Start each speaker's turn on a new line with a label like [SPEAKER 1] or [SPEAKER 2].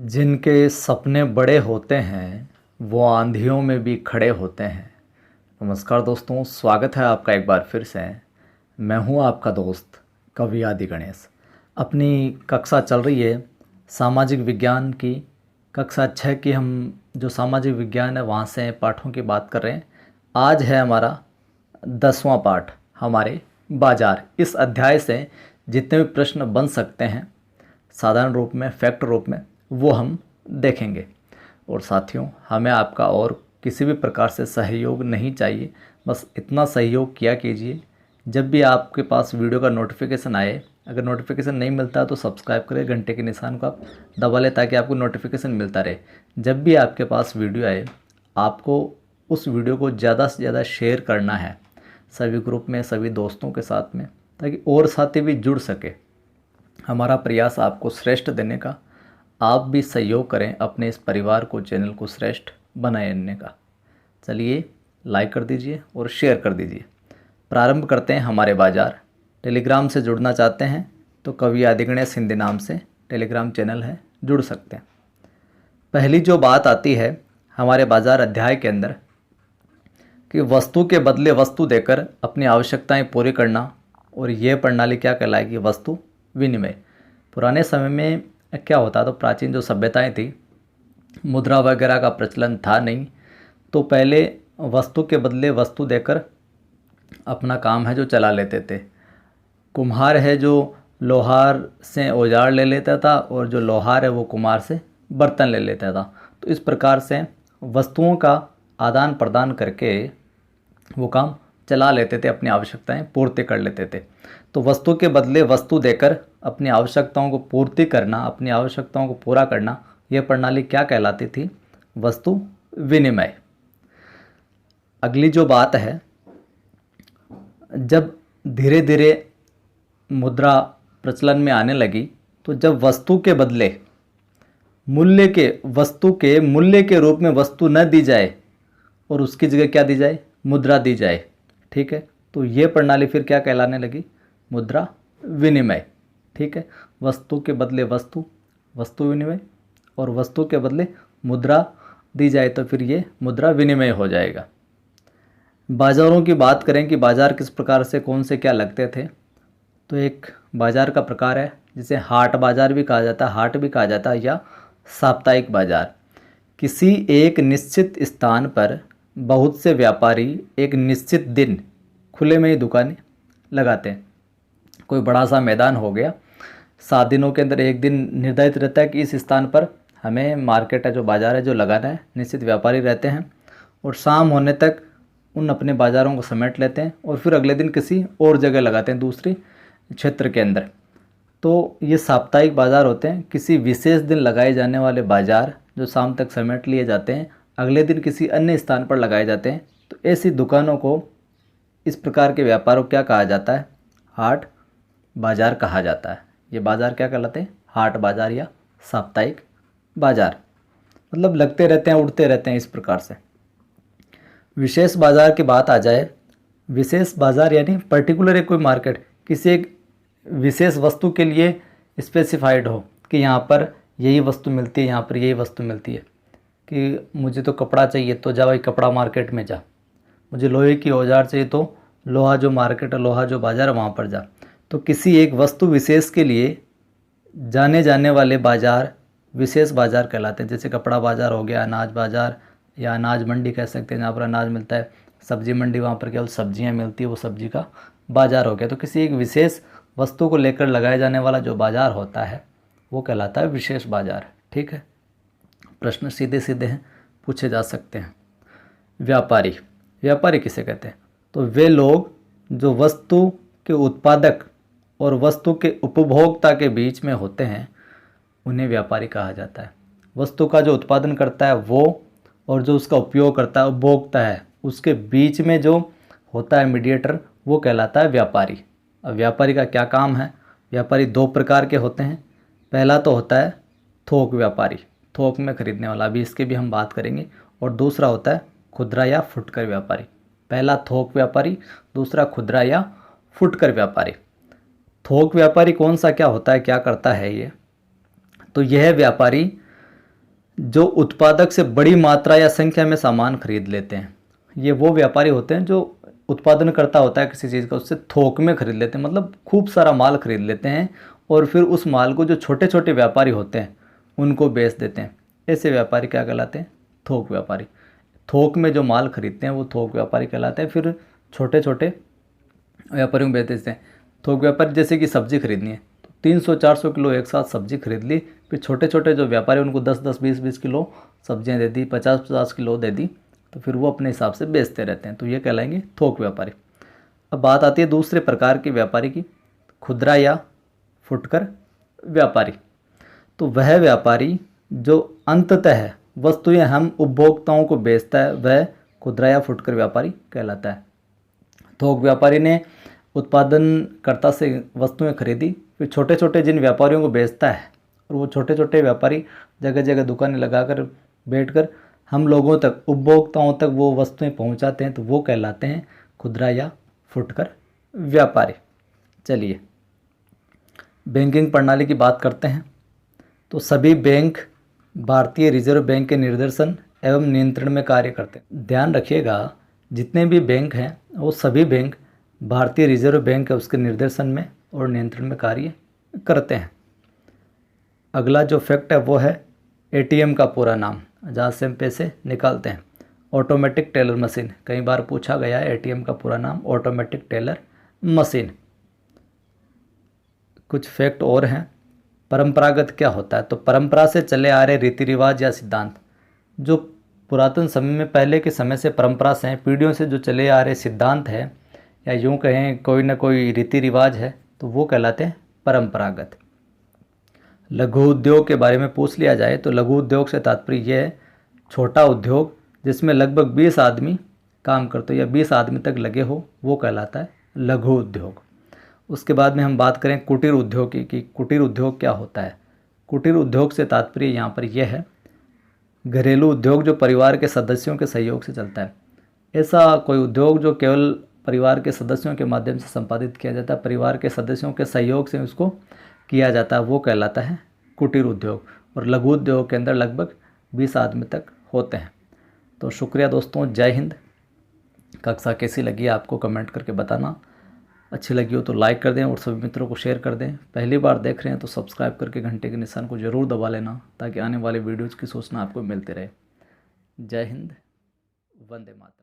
[SPEAKER 1] जिनके सपने बड़े होते हैं वो आंधियों में भी खड़े होते हैं। नमस्कार दोस्तों, स्वागत है आपका एक बार फिर से। मैं हूं आपका दोस्त कवि आदि गणेश। अपनी कक्षा चल रही है सामाजिक विज्ञान की, कक्षा 6 की। हम जो सामाजिक विज्ञान है वहाँ से पाठों की बात कर रहे हैं। आज है हमारा 10वां पाठ, हमारे बाजार। इस अध्याय से जितने भी प्रश्न बन सकते हैं साधारण रूप में, फैक्ट रूप में, वो हम देखेंगे। और साथियों, हमें आपका और किसी भी प्रकार से सहयोग नहीं चाहिए। बस इतना सहयोग किया कीजिए, जब भी आपके पास वीडियो का नोटिफिकेशन आए, अगर नोटिफिकेशन नहीं मिलता तो सब्सक्राइब करें, घंटे के निशान को आप दबा लें ताकि आपको नोटिफिकेशन मिलता रहे। जब भी आपके पास वीडियो आए, आपको उस वीडियो को ज़्यादा से ज़्यादा शेयर करना है सभी ग्रुप में, सभी दोस्तों के साथ में, ताकि और साथी भी जुड़ सके। हमारा प्रयास आपको श्रेष्ठ देने का। आप भी सहयोग करें अपने इस परिवार को, चैनल को श्रेष्ठ बनाने का। चलिए, लाइक कर दीजिए और शेयर कर दीजिए। प्रारंभ करते हैं हमारे बाजार। टेलीग्राम से जुड़ना चाहते हैं तो कवि आदि गणेश हिंदी नाम से टेलीग्राम चैनल है, जुड़ सकते हैं। पहली जो बात आती है हमारे बाजार अध्याय के अंदर कि वस्तु के बदले वस्तु देकर अपनी आवश्यकताएं पूरी करना, और ये प्रणाली क्या कहलाएगी? वस्तु विनिमय। पुराने समय में क्या होता, तो प्राचीन जो सभ्यताएं थी, मुद्रा वगैरह का प्रचलन था नहीं, तो पहले वस्तु के बदले वस्तु देकर अपना काम है जो चला लेते थे। कुम्हार है जो लोहार से औजार ले लेता था, और जो लोहार है वो कुम्हार से बर्तन ले लेता था। तो इस प्रकार से वस्तुओं का आदान प्रदान करके वो काम चला लेते थे, अपनी आवश्यकताएं पूर्ति कर लेते थे। तो वस्तु के बदले वस्तु देकर अपनी आवश्यकताओं को पूर्ति करना, अपनी आवश्यकताओं को पूरा करना, यह प्रणाली क्या कहलाती थी? वस्तु विनिमय। अगली जो बात है, जब धीरे धीरे मुद्रा प्रचलन में आने लगी, तो जब वस्तु के बदले वस्तु के मूल्य के रूप में वस्तु न दी जाए और उसकी जगह क्या दी जाए? मुद्रा दी जाए। ठीक है, तो ये प्रणाली फिर क्या कहलाने लगी? मुद्रा विनिमय। ठीक है, वस्तु के बदले वस्तु, वस्तु विनिमय, और वस्तु के बदले मुद्रा दी जाए तो फिर ये मुद्रा विनिमय हो जाएगा। बाज़ारों की बात करें कि बाज़ार किस प्रकार से, कौन से क्या लगते थे, तो एक बाज़ार का प्रकार है जिसे हाट बाज़ार भी कहा जाता है, हाट भी कहा जाता है, या साप्ताहिक बाज़ार। किसी एक निश्चित स्थान पर बहुत से व्यापारी एक निश्चित दिन खुले में ही दुकानें लगाते हैं। कोई बड़ा सा मैदान हो गया, 7 दिनों के अंदर एक दिन निर्धारित रहता है कि इस स्थान पर हमें मार्केट है, जो बाज़ार है, जो लगाना है। निश्चित व्यापारी रहते हैं और शाम होने तक उन अपने बाज़ारों को समेट लेते हैं और फिर अगले दिन किसी और जगह लगाते हैं, दूसरी क्षेत्र के अंदर। तो ये साप्ताहिक बाज़ार होते हैं। किसी विशेष दिन लगाए जाने वाले बाज़ार जो शाम तक समेट लिए जाते हैं, अगले दिन किसी अन्य स्थान पर लगाए जाते हैं। तो ऐसी दुकानों को, इस प्रकार के व्यापारों को क्या कहा जाता है? हाट बाज़ार कहा जाता है। ये बाज़ार क्या कहलाते हैं? हाट बाज़ार या साप्ताहिक बाज़ार। मतलब लगते रहते हैं, उड़ते रहते हैं, इस प्रकार से। विशेष बाज़ार की बात आ जाए, विशेष बाज़ार यानी पर्टिकुलर एक कोई मार्केट किसी एक विशेष वस्तु के लिए स्पेसिफाइड हो कि यहाँ पर यही वस्तु मिलती है, यहाँ पर यही वस्तु मिलती है। कि मुझे तो कपड़ा चाहिए तो जा भाई कपड़ा मार्केट में जा, मुझे लोहे की औजार चाहिए तो लोहा जो मार्केट है, लोहा जो बाज़ार है, वहाँ पर जा। तो किसी एक वस्तु विशेष के लिए जाने जाने वाले बाज़ार विशेष बाज़ार कहलाते हैं। जैसे कपड़ा बाज़ार हो गया, अनाज बाज़ार या अनाज मंडी कह सकते हैं, जहाँ पर अनाज मिलता है। सब्जी मंडी, वहाँ पर केवल सब्जियाँ मिलती है, वो सब्जी का बाज़ार हो गया। तो किसी एक विशेष वस्तु को लेकर लगाया जाने वाला जो बाज़ार होता है वो कहलाता है विशेष बाज़ार। ठीक है, प्रश्न सीधे सीधे हैं, पूछे जा सकते हैं। व्यापारी, व्यापारी किसे कहते हैं? तो वे लोग जो वस्तु के उत्पादक और वस्तु के उपभोक्ता के बीच में होते हैं, उन्हें व्यापारी कहा जाता है। वस्तु का जो उत्पादन करता है वो, और जो उसका उपयोग करता है, उपभोक्ता है, उसके बीच में जो होता है मीडिएटर, वो कहलाता है व्यापारी। अब व्यापारी का क्या काम है? व्यापारी 2 प्रकार के होते हैं। पहला तो होता है थोक व्यापारी, थोक में खरीदने वाला, अभी इसके भी हम बात करेंगे। और दूसरा होता है खुदरा या फुटकर व्यापारी। पहला थोक व्यापारी, दूसरा खुदरा या फुटकर व्यापारी। थोक व्यापारी कौन सा क्या होता है, क्या करता है ये? तो यह व्यापारी जो उत्पादक से बड़ी मात्रा या संख्या में सामान खरीद लेते हैं। ये वो व्यापारी होते हैं जो उत्पादन करता होता है किसी चीज़ का, उससे थोक में खरीद लेते हैं, मतलब खूब सारा माल खरीद लेते हैं और फिर उस माल को जो छोटे छोटे व्यापारी होते हैं उनको बेच देते हैं। ऐसे व्यापारी क्या कहलाते हैं? थोक व्यापारी। थोक में जो माल खरीदते हैं वो थोक व्यापारी कहलाते हैं। फिर छोटे छोटे व्यापारियों को बेच देते हैं। थोक व्यापारी जैसे कि सब्जी खरीदनी है तो 300-400 किलो एक साथ सब्जी खरीद ली, फिर छोटे छोटे जो व्यापारी उनको 10-10, 20-20 किलो सब्जियां दे दी, 50-50 किलो दे दी, तो फिर वो अपने हिसाब से बेचते रहते हैं, तो ये कहलाएंगे थोक व्यापारी। अब बात आती है दूसरे प्रकार के व्यापारी की, खुदरा या फुटकर व्यापारी। तो वह व्यापारी जो अंततः वस्तुएं हम उपभोक्ताओं को बेचता है वह खुदरा या फुटकर व्यापारी कहलाता है। थोक व्यापारी ने उत्पादनकर्ता से वस्तुएं खरीदी, फिर छोटे छोटे जिन व्यापारियों को बेचता है, और वो छोटे छोटे व्यापारी जगह जगह दुकानें लगाकर बैठकर हम लोगों तक, उपभोक्ताओं तक वो वस्तुएं पहुंचाते हैं, तो वो कहलाते हैं खुदरा या फुटकर व्यापारी। चलिए बैंकिंग प्रणाली की बात करते हैं। तो सभी बैंक भारतीय रिजर्व बैंक के निर्देशन एवं नियंत्रण में कार्य करते हैं। ध्यान रखिएगा, जितने भी बैंक हैं वो सभी बैंक भारतीय रिजर्व बैंक है उसके निर्देशन में और नियंत्रण में कार्य करते हैं। अगला जो फैक्ट है वो है एटीएम का पूरा नाम, जहाँ से हम पैसे निकालते हैं। ऑटोमेटिक टेलर मशीन, कई बार पूछा गया है एटीएम का पूरा नाम ऑटोमेटिक टेलर मशीन। कुछ फैक्ट और हैं। परंपरागत क्या होता है? तो परंपरा से चले आ रहे रीति रिवाज या सिद्धांत, जो पुरातन समय में पहले के समय से परंपरा से हैं, पीढ़ियों से जो चले आ रहे सिद्धांत है या यूँ कहें कोई ना कोई रीति रिवाज है, तो वो कहलाते हैं परंपरागत। लघु उद्योग के बारे में पूछ लिया जाए तो लघु उद्योग से तात्पर्य यह है छोटा उद्योग जिसमें लगभग 20 आदमी काम करते हो या 20 आदमी तक लगे हो, वो कहलाता है लघु उद्योग। उसके बाद में हम बात करें कुटीर उद्योग की कि कुटीर उद्योग क्या होता है। कुटीर उद्योग से तात्पर्य यहाँ पर यह है घरेलू उद्योग जो परिवार के सदस्यों के सहयोग से चलता है। ऐसा कोई उद्योग जो केवल परिवार के सदस्यों के माध्यम से संपादित किया जाता है, परिवार के सदस्यों के सहयोग से उसको किया जाता है, वो कहलाता है कुटीर उद्योग। और लघु उद्योग के अंदर लगभग 20 आदमी तक होते हैं। तो शुक्रिया दोस्तों, जय हिंद। कक्षा कैसी लगी आपको कमेंट करके बताना। अच्छी लगी हो तो लाइक कर दें और सभी मित्रों को शेयर कर दें। पहली बार देख रहे हैं तो सब्सक्राइब करके घंटे के निशान को ज़रूर दबा लेना ताकि आने वाले वीडियोज़ की सूचना आपको मिलती रहे। जय हिंद, वंदे मातरम।